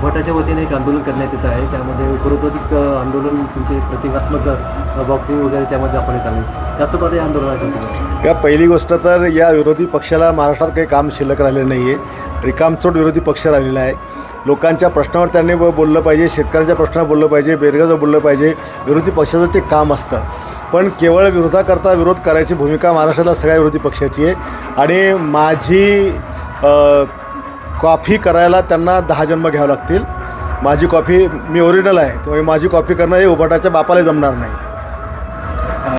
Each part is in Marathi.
उभाटाच्या वतीने एक आंदोलन करण्यात येत आहे. त्यामध्ये उपरोधिक आंदोलन तुमचे प्रतिकात्मक बॉक्सिंग वगैरे त्यामध्ये आपण येत आहे. त्याचं पद आंदोलन आहे. या पहिली गोष्ट तर या विरोधी पक्षाला महाराष्ट्रात काही काम शिल्लक राहिलेलं नाही आहे. रिकामचोट विरोधी पक्ष राहिलेला आहे. लोकांच्या प्रश्नावर त्यांनी बोललं पाहिजे, शेतकऱ्यांच्या प्रश्नावर बोललं पाहिजे, बेरोजगार बोललं पाहिजे. विरोधी पक्षाचं ते काम असतं. पण केवळ विरोधाकरता विरोध करायची भूमिका महाराष्ट्रातल्या सगळ्या विरोधी पक्षाची आहे. आणि माझी कॉपी करायला त्यांना 10 जन्म घ्यावं लागतील. माझी कॉपी मी ओरिजिनल आहे, त्यामुळे माझी कॉपी करणं हे उभाटाच्या बापाला जमणार नाही.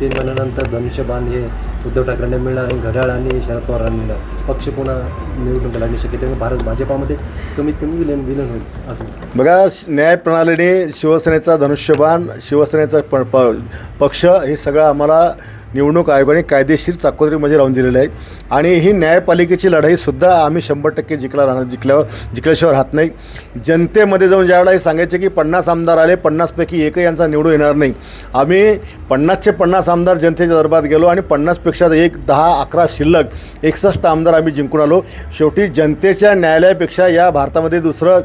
3 महिन्यानंतर धनुष्यबाण हे उद्धव ठाकरेंना मिळणार आणि घड्याळ आणि शरद पवारांना मिळणार. पक्ष पुन्हा निवडून लागण्याची शक्यता भारत भाजपामध्ये कमीत कमी विलीन होईल असं. बघा, न्यायप्रणालीने शिवसेनेचा धनुष्यबाण, शिवसेनेचा पक्ष हे सगळं आम्हाला निवडणूक आयोगाने कायदेशीर चाकोरीमध्ये राहून दिलेलं आहे. आणि ही न्यायपालिकेची लढाईसुद्धा आम्ही 100% जिंकल्याशिवाय राहत नाही. जनतेमध्ये जाऊन ज्यावेळेला हे सांगायचे की 50 आमदार आले, 50पैकी एकही यांचा निवडून येणार नाही. आम्ही 50चे 50 आमदार जनतेच्या दरबारात गेलो आणि 50पेक्षा 10-11 शिल्लक 61 आमदार आम्ही जिंकून आलो. शेवटी जनतेच्या न्यायालयापेक्षा या भारतामध्ये दुसरं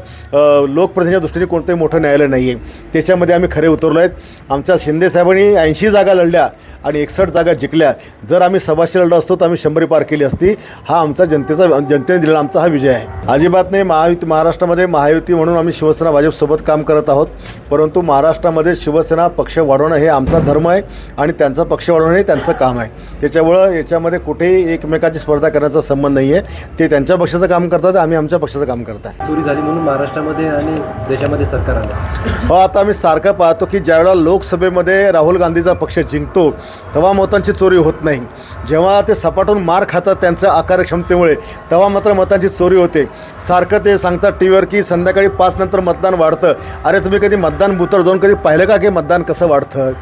लोकप्रतिनिधीच्या दृष्टीने कोणतंही मोठं न्यायालय नाही आहे. त्याच्यामध्ये आम्ही खरे उतरलो आहेत. आमच्या शिंदेसाहेबांनी 80 जागा लढल्या आणि 61 जागा जिंकल्या. जर आम्ही 100 लढलो असतो तर आम्ही 100 पार केली असती. हा आमचा जनतेने दिलेला आमचा हा विजय आहे. अजिबात नाही. महाराष्ट्रामध्ये महायुती म्हणून आम्ही शिवसेना भाजपसोबत काम करत आहोत. परंतु महाराष्ट्रामध्ये शिवसेना पक्ष वाढवणं हे आमचा धर्म आहे आणि त्यांचा पक्ष वाढवणं हे त्यांचं काम आहे. त्याच्यामुळं याच्यामध्ये कुठेही एकमेकाची स्पर्धा करण्याचा संबंध नाही आहे. ते त्यांच्या पक्षाचं काम करतात, आम्ही आमच्या पक्षाचं काम करत आहे. चोरी झाली म्हणून महाराष्ट्रामध्ये आणि देशामध्ये सरकार आलं. हो, आता आम्ही सारखं पाहतो की ज्यावेळेला लोकसभेमध्ये राहुल गांधीचा पक्ष जिंकतो तेव्हा मतांची चोरी होत नाही. जेव्हा ते सपाटून मार खातात त्यांच्या अकार्यक्षमतेमुळे तेव्हा मात्र मतांची चोरी होते. सारखं ते सांगतात टी व्हीवर की संध्याकाळी 5 नंतर मतदान वाढतं. अरे तुम्ही कधी मतदान बूथवर जाऊन कधी पाहिलं का की मतदान कसं वाढतं?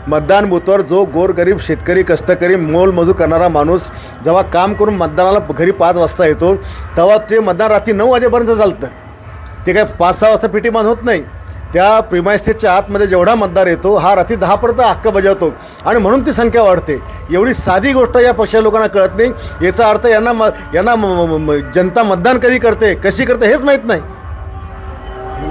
मतदान बूथवर जो गोरगरीब शेतकरी कष्टकरी मोलमजूर करणारा माणूस जेव्हा काम करून मतदानाला घरी 5 वाजता येतो तेव्हा ते मतदान रात्री 9 वाजेपर्यंत चालतं. ते काय 5-6 वाजता पिटीमान होत नाही. त्या प्रिमायसेसच्या आतमध्ये जेवढा मतदार येतो हा रात्री 10पर्यंत हक्क बजावतो आणि म्हणून ती संख्या वाढते. एवढी साधी गोष्ट या पक्षाच्या लोकांना कळत नाही. याचा अर्थ यांना जनता मतदान कधी करते, कशी करते हेच माहीत नाही.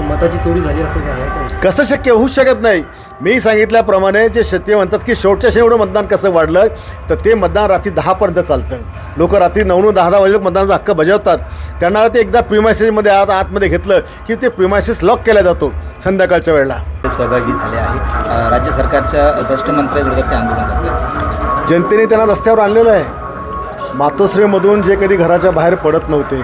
मताची चोरी झाली असं काय? कसं शक्य? होऊच शकत नाही. मी सांगितल्याप्रमाणे जे ते म्हणतात की शेवटच्या एवढं मतदान कसं वाढलं तर ते मतदान रात्री 10पर्यंत चालतं. लोक रात्री 9-10 वाजे मतदानाचा हक्क बजावतात. त्यांना ते एकदा प्रिमायसेसमध्ये आतमध्ये घेतलं की ते प्रिमायसेस लॉक केला जातो संध्याकाळच्या वेळेला. सहभागी झाले आहे. राज्य सरकारच्या भ्रष्ट मंत्र्यांविरोधात ते आंदोलन करतात. जनतेने त्यांना रस्त्यावर आणलेलं आहे. मातोश्रीमधून जे कधी घराच्या बाहेर पडत नव्हते,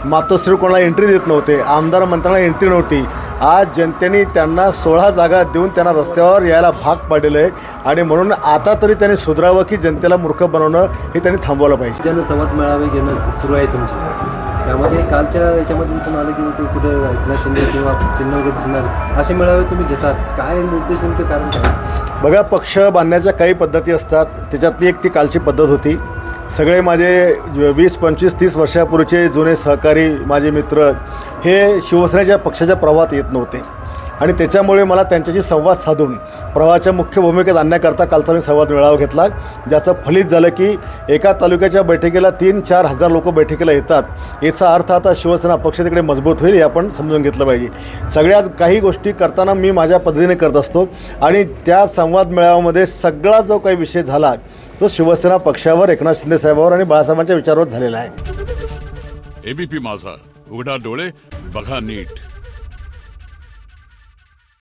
मातोश्री कोणाला एंट्री देत नव्हते, आमदार मंत्र्यांना एंट्री नव्हती, आज जनतेने त्यांना 16 जागा देऊन त्यांना रस्त्यावर यायला भाग पाडलेलं आहे. आणि म्हणून आता तरी त्यांनी सुधारावं की जनतेला मूर्ख बनवणं हे त्यांनी थांबवलं पाहिजे. जनसंवाद मेळावे घेणं सुरू आहे तुमची. त्यामध्ये कालच्या याच्यामध्ये दिसून आलं की ते कुठं एकनाथ शिंदे किंवा चिन्ह वगैरे दिसून आले असे मेळावे तुम्ही घेतात. काय उद्देश नेमकं कारण काय? बघा, पक्ष बांधण्याच्या काही पद्धती असतात. त्याच्यातली एक ती कालची पद्धत होती. सगळे माझे 20-25-30 वर्षापूर्वीचे जुने सहकारी माझे मित्र हे शिवसेनेच्या पक्षाच्या प्रवाहात येत नव्हते आणि त्याच्यामुळे मला त्यांच्याशी संवाद साधून प्रवाहाच्या मुख्य भूमिकेत आणण्याकरता कालचा मी संवाद मेळावा घेतला. ज्याचं फलित झालं की एका तालुक्याच्या बैठकीला 3-4 हजार लोक बैठकीला येतात. याचा अर्थ आता शिवसेना पक्ष तिकडे मजबूत होईल हे आपण समजून घेतलं पाहिजे. सगळ्याच काही गोष्टी करताना मी माझ्या पद्धतीने करत असतो आणि त्या संवाद मेळाव्यामध्ये सगळा जो काही विषय झाला तो शिवसेना पक्षावर, एकनाथ शिंदे साहेबांवर आणि बाळासाहेबांच्या विचारावर झालेला आहे. एबीपी माझा, उघडा डोळे बघा नीट.